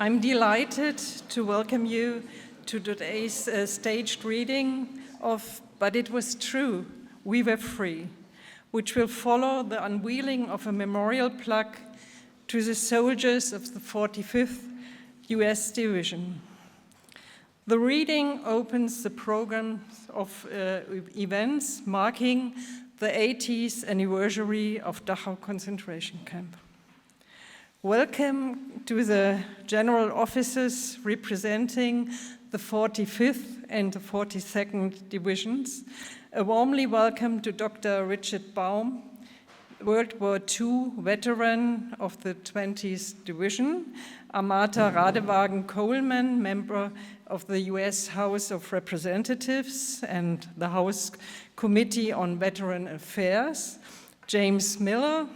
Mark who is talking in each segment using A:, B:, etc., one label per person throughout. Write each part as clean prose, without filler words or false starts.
A: I'm delighted to welcome you to today's staged reading of But It Was True, We Were Free, which will follow the unveiling of a memorial plaque to the soldiers of the 45th US Division. The reading opens the program of events marking the 80th anniversary of Dachau concentration camp. Welcome to the general officers representing the 45th and the 42nd Divisions. A warmly welcome to Dr. Richard Baum, World War II veteran of the 20th Division, Amata Radewagen-Coleman, member of the US House of Representatives and the House Committee on Veteran Affairs, James Miller,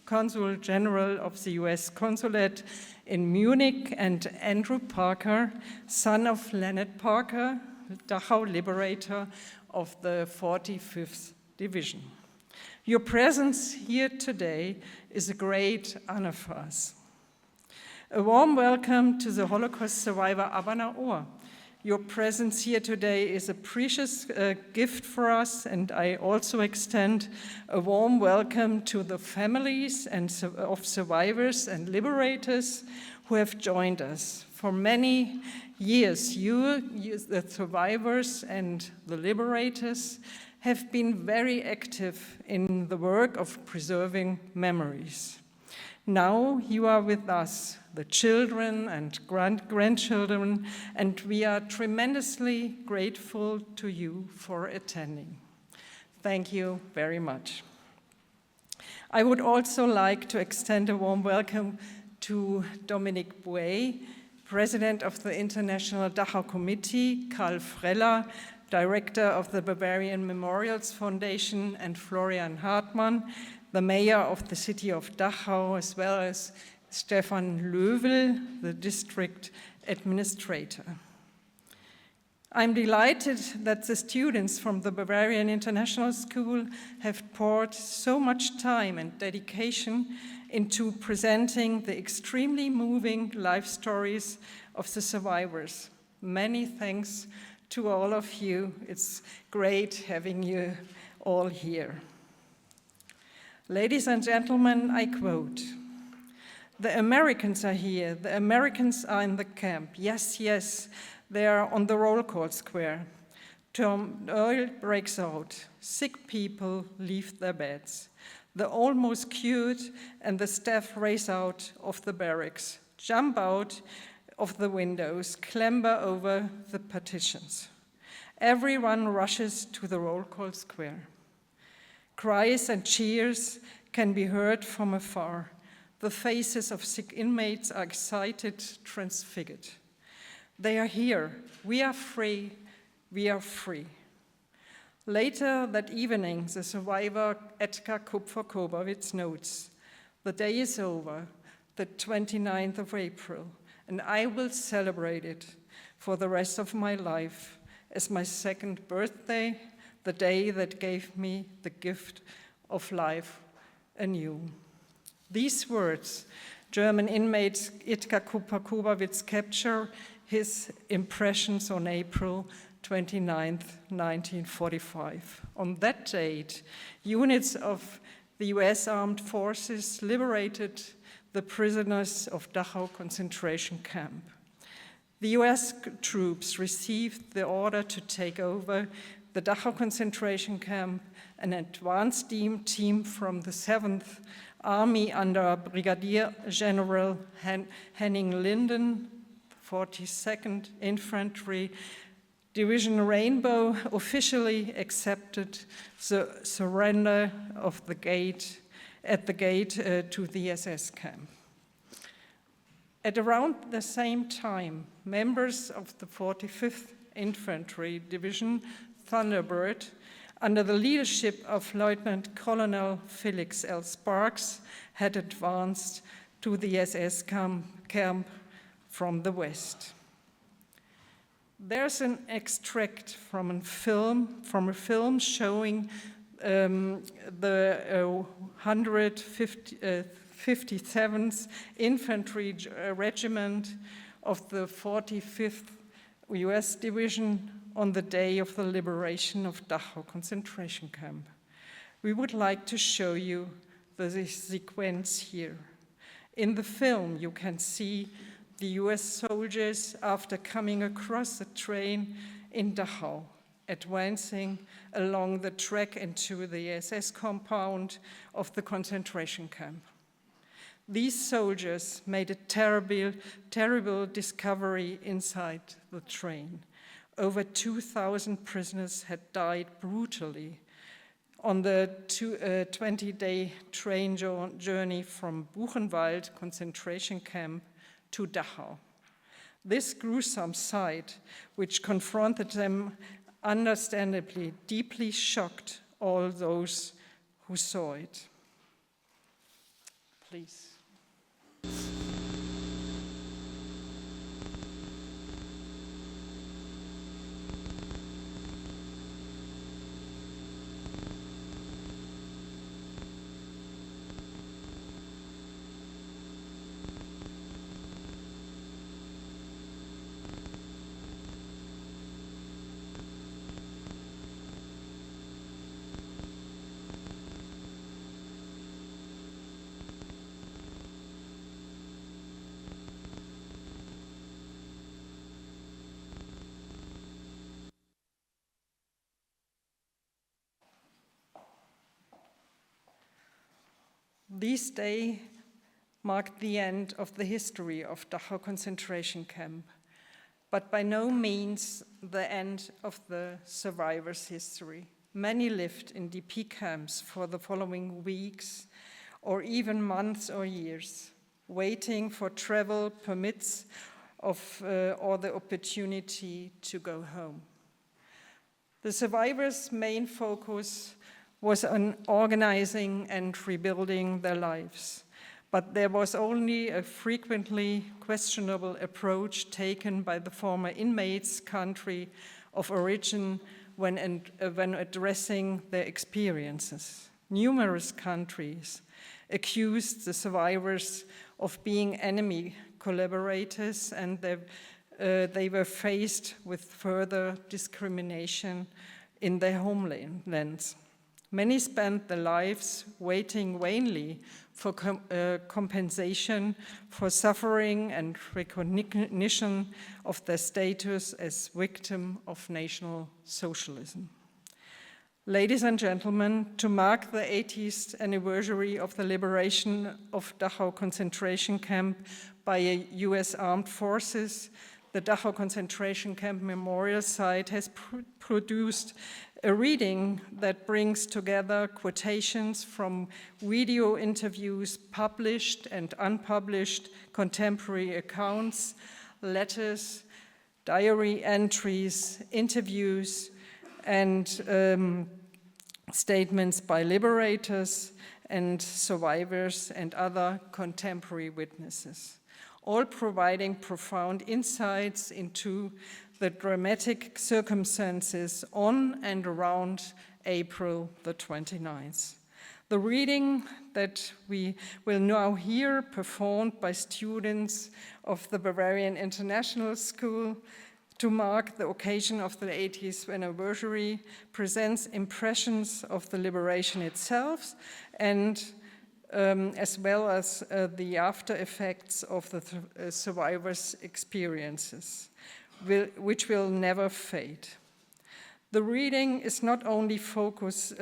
A: Consul General of the US Consulate in Munich, and Andrew Parker, son of Leonard Parker, Dachau liberator of the 45th Division. Your presence here today is a great honor for us. A warm welcome to the Holocaust survivor Abana Ohr. Your presence here today is a precious gift for us, and I also extend a warm welcome to the families of survivors and liberators who have joined us. For many years, you, the survivors and the liberators, have been very active in the work of preserving memories. Now you are with us, the children and grandchildren, and we are tremendously grateful to you for attending. Thank you very much. I would also like to extend a warm welcome to Dominique Bouet, President of the International Dachau Committee, Karl Freller, Director of the Bavarian Memorials Foundation, and Florian Hartmann, the Mayor of the city of Dachau, as well as Stefan Löwel, the District Administrator. I'm delighted that the students from the Bavarian International School have poured so much time and dedication into presenting the extremely moving life stories of the survivors. Many thanks to all of you. It's great having you all here. Ladies and gentlemen, I quote, "The Americans are here, the Americans are in the camp. Yes, yes, they are on the roll call square. Turmoil breaks out. Sick people leave their beds. The almost cured and the staff race out of the barracks, jump out of the windows, clamber over the partitions. Everyone rushes to the roll call square. Cries and cheers can be heard from afar. The faces of sick inmates are excited, transfigured. They are here. We are free. We are free." Later that evening, the survivor Edgar Kupfer-Kobowitz notes, "The day is over, the 29th of April, and I will celebrate it for the rest of my life as my second birthday, the day that gave me the gift of life anew." These words, German inmate Edgar Kupfer-Kobowitz capture his impressions on April 29th, 1945. On that date, units of the US Armed Forces liberated the prisoners of Dachau concentration camp. The US troops received the order to take over the Dachau concentration camp. An advance team from the 7th Army under Brigadier General Henning Linden, 42nd Infantry Division Rainbow, officially accepted the surrender of the gate to the SS camp. At around the same time, members of the 45th Infantry Division Thunderbird, under the leadership of Lieutenant Colonel Felix L. Sparks, had advanced to the SS camp from the west. There's an extract from a film showing the 157th Infantry Regiment of the 45th US Division on the day of the liberation of Dachau concentration camp. We would like to show you the sequence here. In the film, you can see the US soldiers after coming across a train in Dachau, advancing along the track into the SS compound of the concentration camp. These soldiers made a terrible discovery inside the train. Over 2,000 prisoners had died brutally on the 20-day train journey from Buchenwald concentration camp to Dachau. This gruesome sight, which confronted them, understandably deeply shocked all those who saw it. Please. This day marked the end of the history of Dachau concentration camp, but by no means the end of the survivors' history. Many lived in DP camps for the following weeks, or even months or years, waiting for travel permits or the opportunity to go home. The survivors' main focus was on organizing and rebuilding their lives. But there was only a frequently questionable approach taken by the former inmates' country of origin when addressing their experiences. Numerous countries accused the survivors of being enemy collaborators, and they were faced with further discrimination in their homelands. Many spent their lives waiting vainly for compensation for suffering and recognition of their status as victim of National Socialism. Ladies and gentlemen, to mark the 80th anniversary of the liberation of Dachau concentration camp by US armed forces, the Dachau concentration camp memorial site has produced a reading that brings together quotations from video interviews, published and unpublished contemporary accounts, letters, diary entries, interviews, and statements by liberators and survivors and other contemporary witnesses, all providing profound insights into the dramatic circumstances on and around April the 29th. The reading that we will now hear, performed by students of the Bavarian International School to mark the occasion of the 80th anniversary, presents impressions of the liberation itself and as well as the after effects of the survivors' experiences, which will never fade. The reading is not only focuses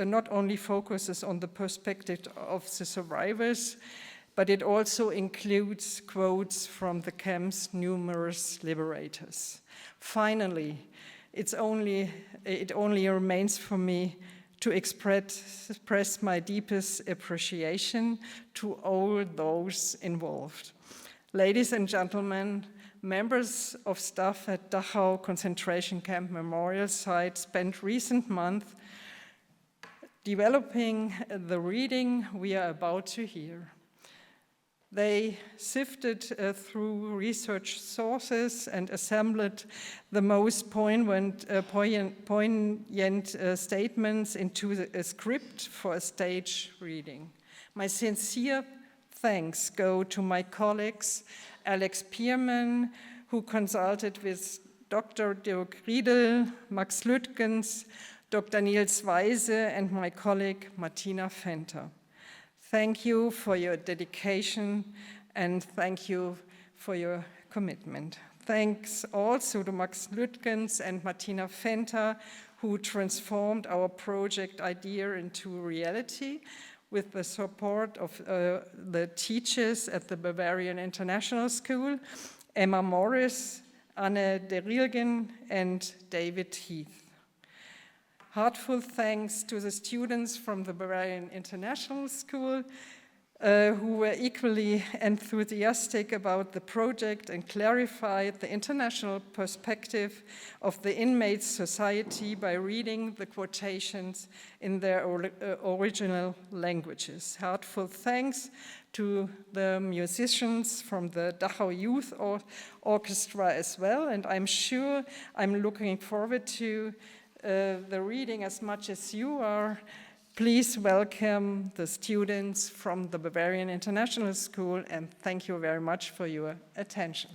A: on the perspective of the survivors, but it also includes quotes from the camp's numerous liberators. Finally, it only remains for me to express my deepest appreciation to all those involved. Ladies and gentlemen, members of staff at Dachau concentration camp memorial site spent recent months developing the reading we are about to hear. They sifted through research sources and assembled the most poignant statements into a script for a stage reading. My sincere thanks go to my colleagues Alex Pierman, who consulted with Dr. Dirk Riedel, Max Lüttgens, Dr. Niels Weise, and my colleague Martina Fenter. Thank you for your dedication and thank you for your commitment. Thanks also to Max Lüttgens and Martina Fenter, who transformed our project idea into reality with the support of the teachers at the Bavarian International School, Emma Morris, Anne de Rielgen, and David Heath. Heartfelt thanks to the students from the Bavarian International School who were equally enthusiastic about the project and clarified the international perspective of the inmates' society by reading the quotations in their original languages. Heartfelt thanks to the musicians from the Dachau Youth Orchestra as well, and I'm sure I'm looking forward to the reading as much as you are. Please welcome the students from the Bavarian International School, and thank you very much for your attention.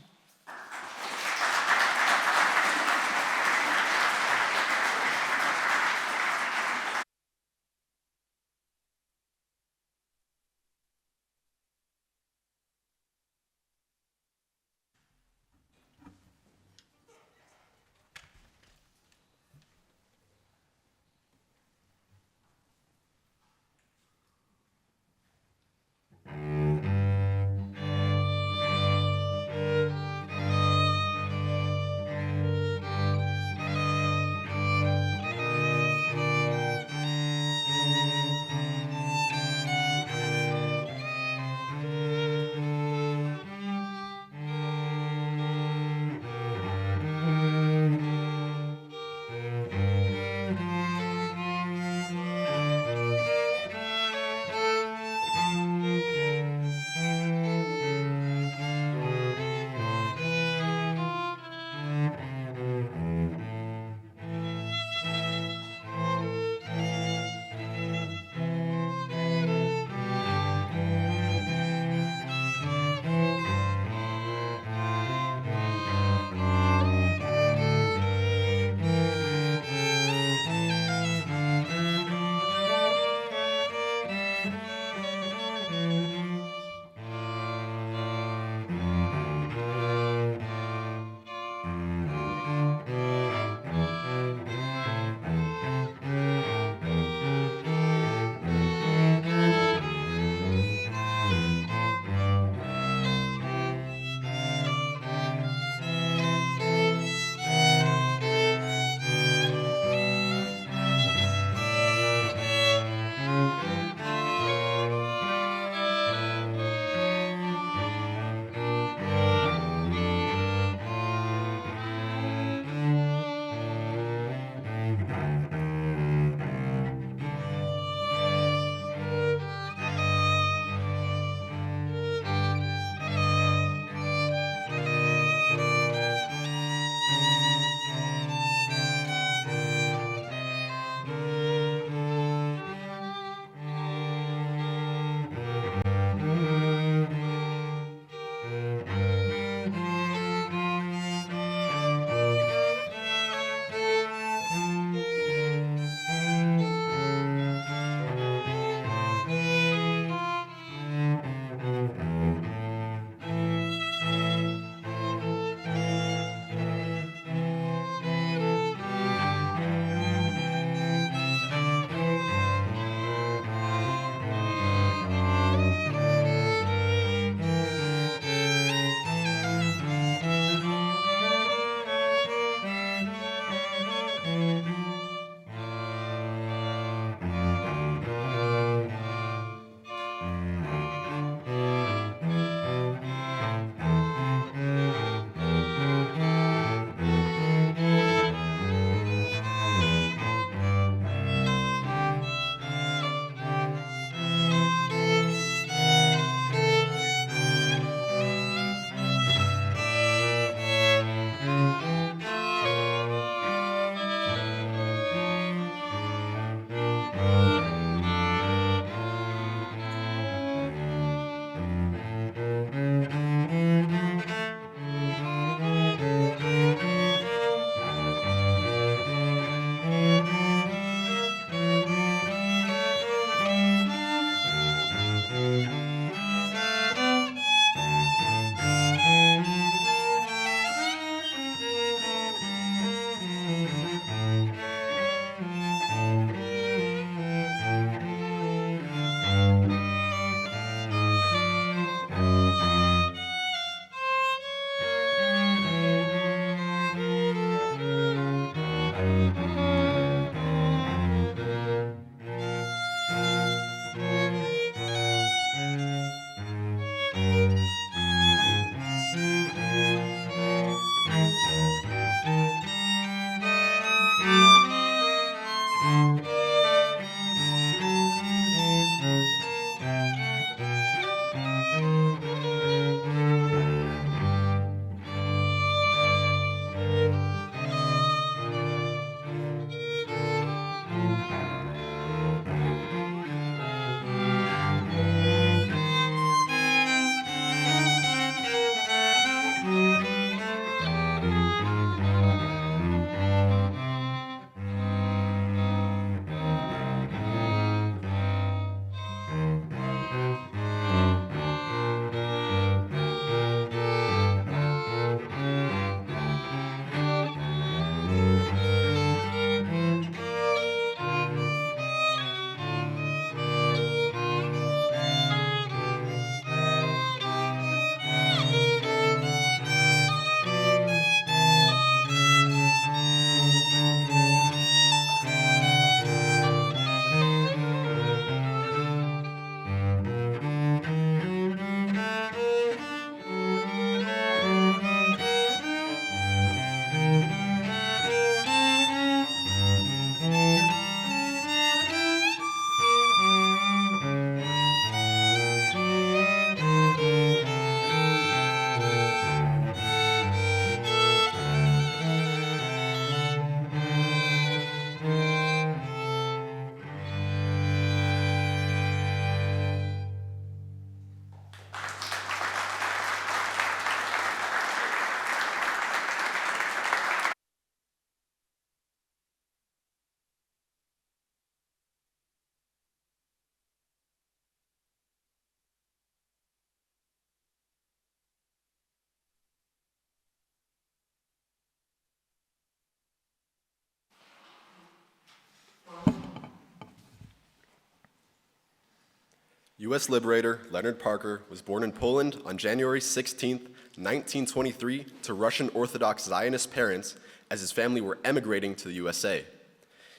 B: U.S. Liberator Leonard Parker was born in Poland on January 16, 1923, to Russian Orthodox Zionist parents as his family were emigrating to the USA.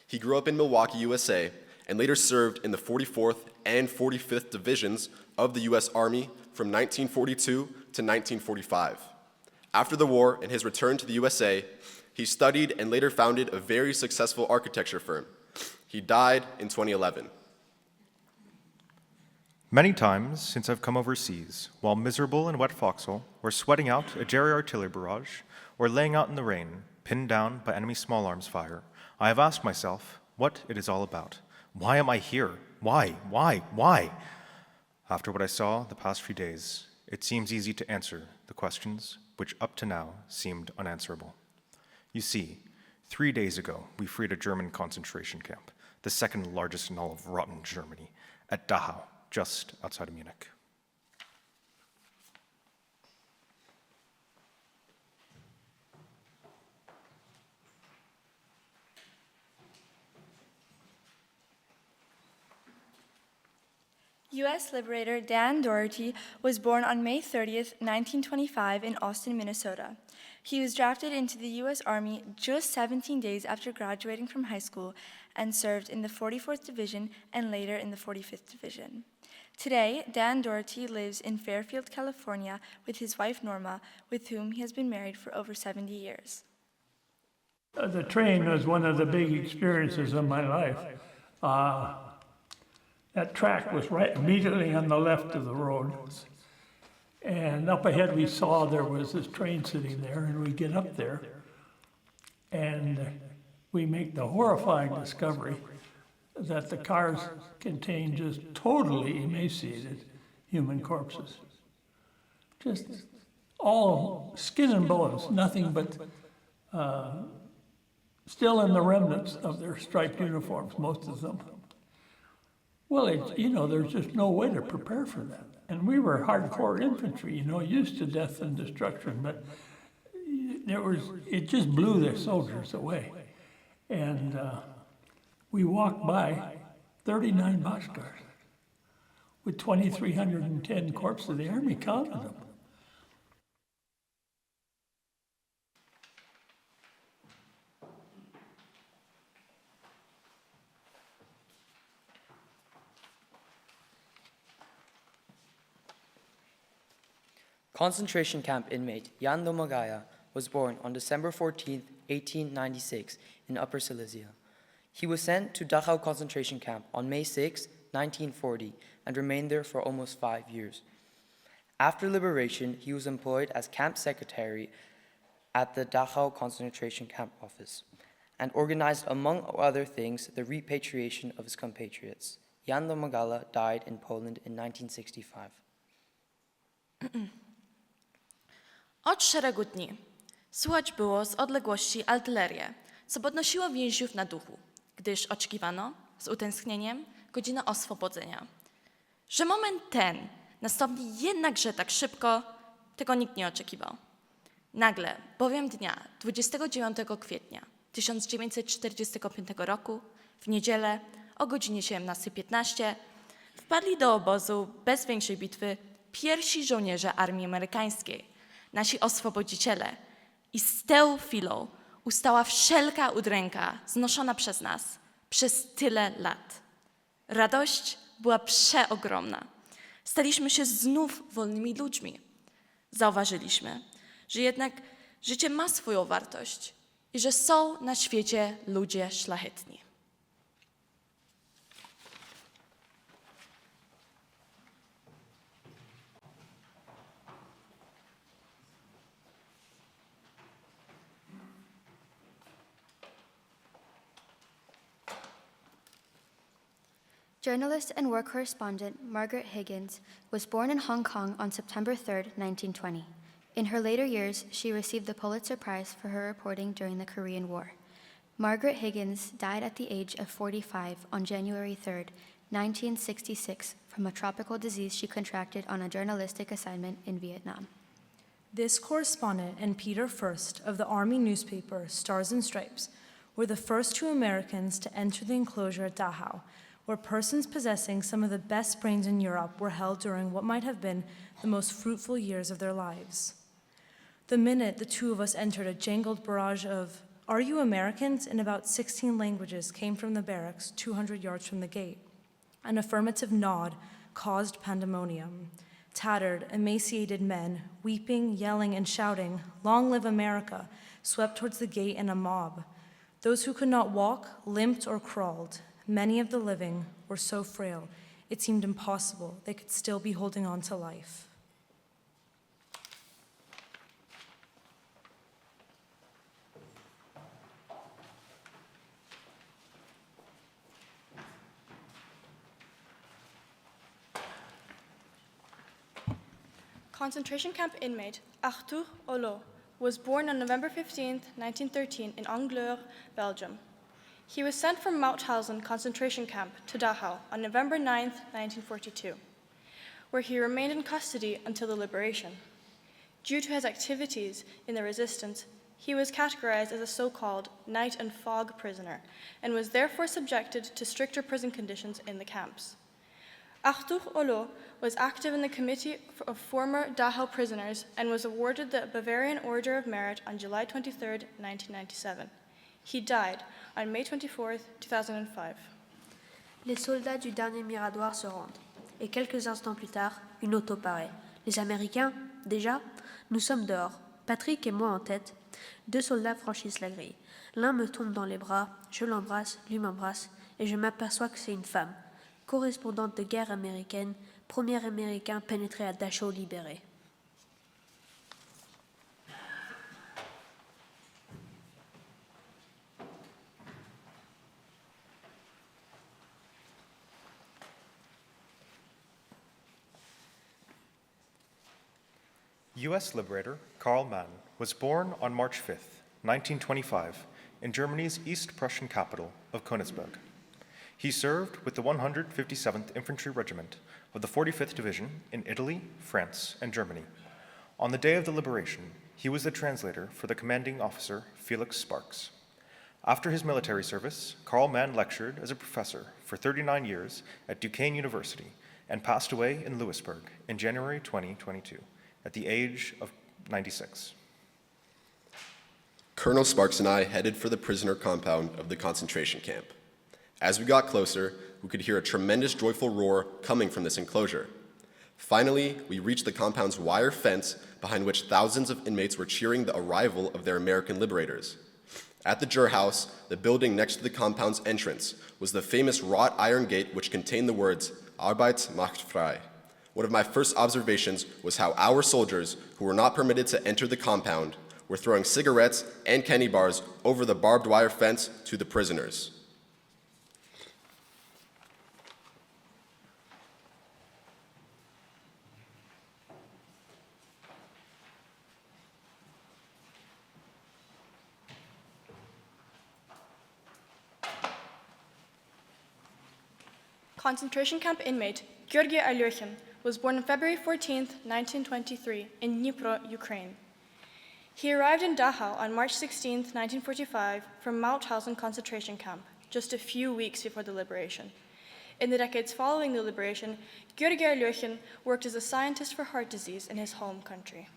B: He grew up in Milwaukee, USA, and later served in the 44th and 45th Divisions of the U.S. Army from 1942 to 1945. After the war and his return to the USA, he studied and later founded a very successful architecture firm. He died in 2011.
C: Many times since I've come overseas, while miserable in wet forecastle, or sweating out a Jerry artillery barrage, or laying out in the rain, pinned down by enemy small arms fire, I have asked myself what it is all about. Why am I here? Why? After what I saw the past few days, it seems easy to answer the questions which up to now seemed unanswerable. You see, 3 days ago, we freed a German concentration camp, the second largest in all of rotten Germany, at Dachau, just outside of Munich.
D: U.S. Liberator Dan Doherty was born on May 30th, 1925 in Austin, Minnesota. He was drafted into the U.S. Army just 17 days after graduating from high school and served in the 44th Division and later in the 45th Division. Today, Dan Doherty lives in Fairfield, California with his wife Norma, with whom he has been married for over 70 years.
E: The train was one of the big experiences of my life. That track was right immediately on the left of the road. And up ahead we saw there was this train sitting there, and we get up there and we make the horrifying discovery that the cars contain just totally emaciated human corpses. Just all skin and bones, nothing but still in the remnants of their striped uniforms, most of them. Well, there's just no way to prepare for that. And we were hardcore infantry, used to death and destruction, but it just blew their soldiers away. And we walked by 39 boxcars with 2,310 corpses of the Army, counted them.
F: Concentration camp inmate Jan Domagaya was born on December 14, 1896, in Upper Silesia. He was sent to Dachau concentration camp on May 6, 1940, and remained there for almost 5 years. After liberation, he was employed as camp secretary at the Dachau concentration camp office, and organized, among other things, the repatriation of his compatriots. Jan Domagala died in Poland in 1965.
G: Od szeregu dni słychać było z odległości artylerię, co podnosiło więźniów na duchu, gdyż oczekiwano z utęsknieniem godziny oswobodzenia. Że moment ten nastąpi jednakże tak szybko, tego nikt nie oczekiwał. Nagle, bowiem dnia 29 kwietnia 1945 roku, w niedzielę o godzinie 17:15, wpadli do obozu bez większej bitwy pierwsi żołnierze armii amerykańskiej, nasi oswobodziciele, i z tą chwilą ustała wszelka udręka znoszona przez nas przez tyle lat. Radość była przeogromna. Staliśmy się znów wolnymi ludźmi. Zauważyliśmy, że jednak życie ma swoją wartość i że są na świecie ludzie szlachetni.
H: Journalist and war correspondent Margaret Higgins was born in Hong Kong on September 3, 1920. In her later years, she received the Pulitzer Prize for her reporting during the Korean War. Margaret Higgins died at the age of 45 on January 3, 1966, from a tropical disease she contracted on a journalistic assignment in Vietnam.
I: This correspondent and Peter First of the Army newspaper Stars and Stripes were the first two Americans to enter the enclosure at Dachau, where persons possessing some of the best brains in Europe were held during what might have been the most fruitful years of their lives. The minute the two of us entered, a jangled barrage of, "Are you Americans?" in about 16 languages came from the barracks 200 yards from the gate. An affirmative nod caused pandemonium. Tattered, emaciated men, weeping, yelling, and shouting, "Long live America," swept towards the gate in a mob. Those who could not walk limped or crawled. Many of the living were so frail, it seemed impossible they could still be holding on to life.
D: Concentration camp inmate Arthur Olo was born on November 15, 1913 in Angleur, Belgium. He was sent from Mauthausen concentration camp to Dachau on November 9, 1942, where he remained in custody until the liberation. Due to his activities in the resistance, he was categorized as a so-called night and fog prisoner and was therefore subjected to stricter prison conditions in the camps. Arthur Olo was active in the Committee of Former Dachau Prisoners and was awarded the Bavarian Order of Merit on July 23, 1997. He died on May 24, 2005.
J: Les soldats du dernier Mirador se rendent, et quelques instants plus tard, une auto paraît. Les Américains, déjà, nous sommes dehors, Patrick et moi en tête. 2 soldats franchissent la grille. L'un me tombe dans les bras, je l'embrasse, lui m'embrasse, et je m'aperçois que c'est une femme. Correspondante de guerre américaine, premier Américain pénétré à Dachau libéré.
C: U.S. Liberator Karl Mann was born on March 5, 1925, in Germany's East Prussian capital of Königsberg. He served with the 157th Infantry Regiment of the 45th Division in Italy, France, and Germany. On the day of the liberation, he was the translator for the commanding officer, Felix Sparks. After his military service, Karl Mann lectured as a professor for 39 years at Duquesne University and passed away in Lewisburg in January 2022 at the age of 96.
B: Colonel Sparks and I headed for the prisoner compound of the concentration camp. As we got closer, we could hear a tremendous joyful roar coming from this enclosure. Finally, we reached the compound's wire fence, behind which thousands of inmates were cheering the arrival of their American liberators. At the Jur House, the building next to the compound's entrance, was the famous wrought iron gate which contained the words, "Arbeit macht frei." One of my first observations was how our soldiers, who were not permitted to enter the compound, were throwing cigarettes and candy bars over the barbed wire fence to the prisoners.
D: Concentration camp inmate Georgi Alyoshin was born on February 14, 1923, in Dnipro, Ukraine. He arrived in Dachau on March 16, 1945, from Mauthausen concentration camp, just a few weeks before the liberation. In the decades following the liberation, Georgi Alyoshin worked as a scientist for heart disease in his home country.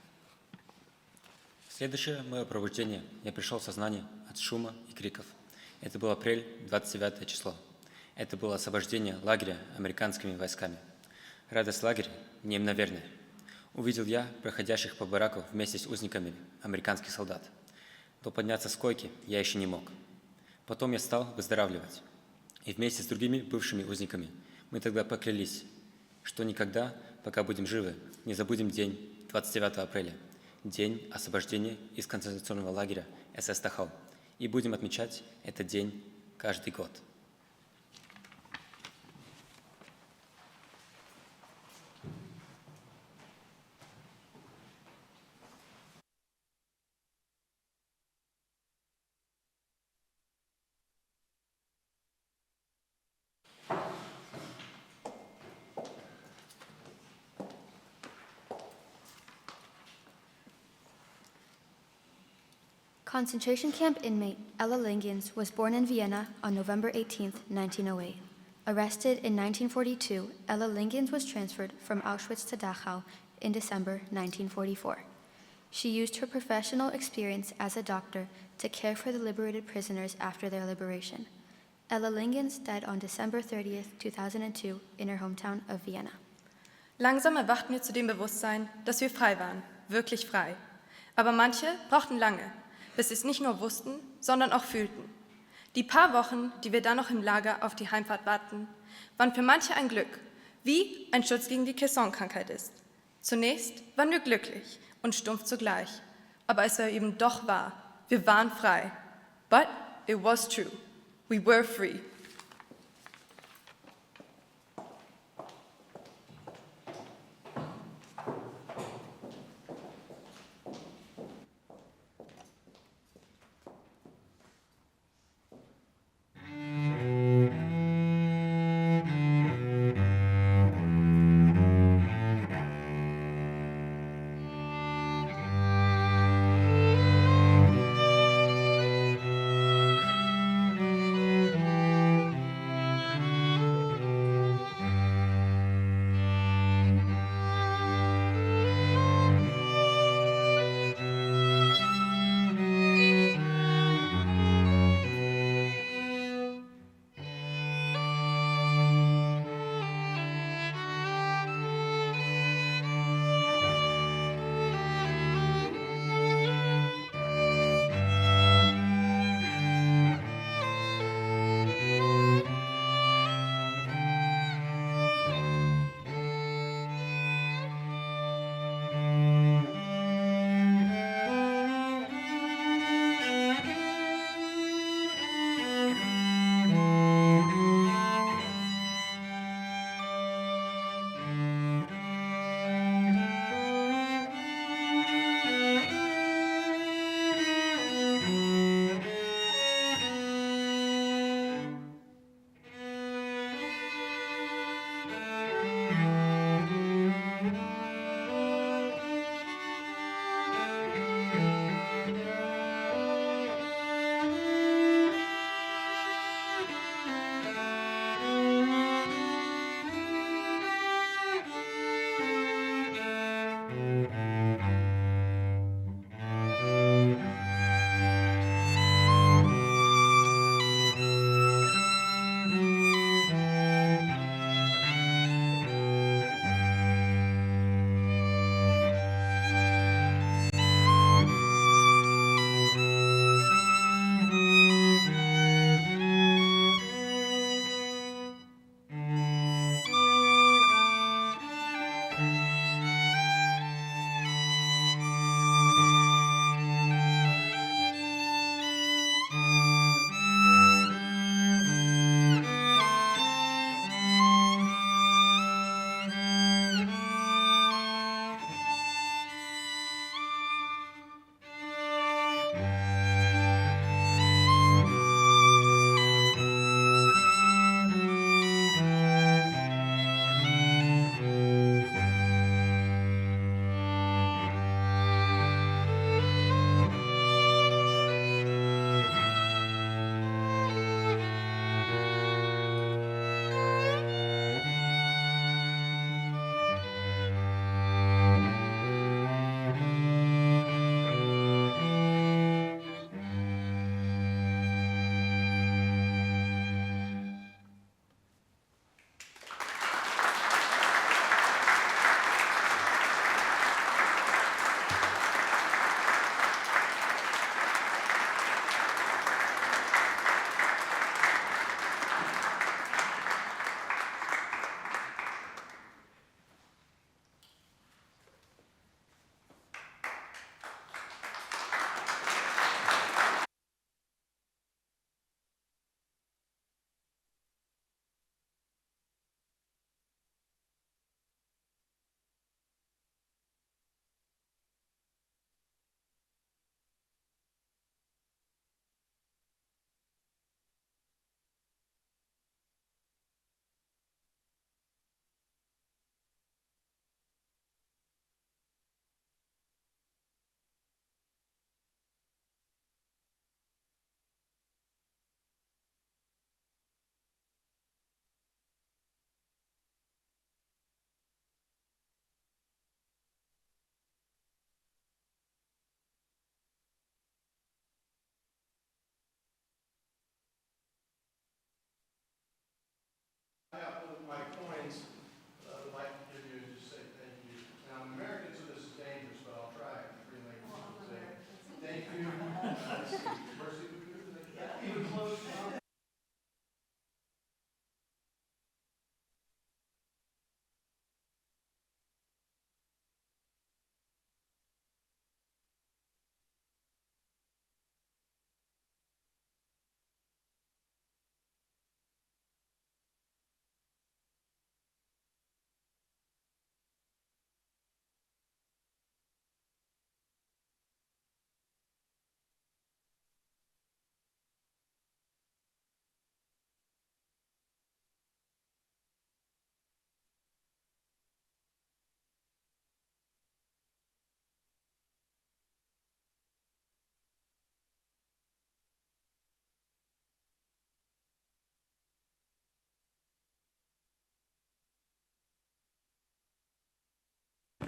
K: Следующее мое пробуждение, я пришел в сознание от шума и криков. Это был апрель, 29 число. Это было освобождение лагеря американскими войсками. Радость лагеря неимоверная. Увидел я проходящих по бараку вместе с узниками американских солдат. Но подняться с койки я еще не мог. Потом я стал выздоравливать. И вместе с другими бывшими узниками мы тогда поклялись, что никогда, пока будем живы, не забудем день 29 апреля, день освобождения из концентрационного лагеря СС Дachau. И будем отмечать этот день каждый год.
H: Concentration camp inmate Ella Lingens was born in Vienna on November 18, 1908. Arrested in 1942, Ella Lingens was transferred from Auschwitz to Dachau in December 1944. She used her professional experience as a doctor to care for the liberated prisoners after their liberation. Ella Lingens died on December 30th, 2002 in her hometown of Vienna.
L: Langsam erwachten wir zu dem Bewusstsein, dass wir frei waren, wirklich frei. Aber manche brauchten lange, bis sie es nicht nur wussten, sondern auch fühlten. Die paar Wochen, die wir dann noch im Lager auf die Heimfahrt warten, waren für manche ein Glück, wie ein Schutz gegen die Caisson-Krankheit ist. Zunächst waren wir glücklich und stumpf zugleich, aber es war eben doch wahr, wir waren frei. But it was true. We were free.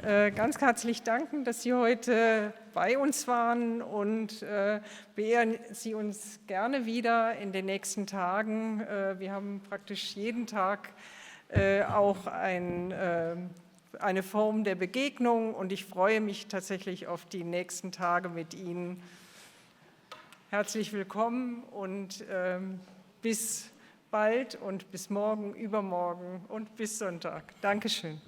A: Ganz herzlich danken, dass Sie heute bei uns waren und beehren Sie uns gerne wieder in den nächsten Tagen. Wir haben praktisch jeden Tag auch eine Form der Begegnung und ich freue mich tatsächlich auf die nächsten Tage mit Ihnen. Herzlich willkommen und bis bald und bis morgen, übermorgen und bis Sonntag. Dankeschön.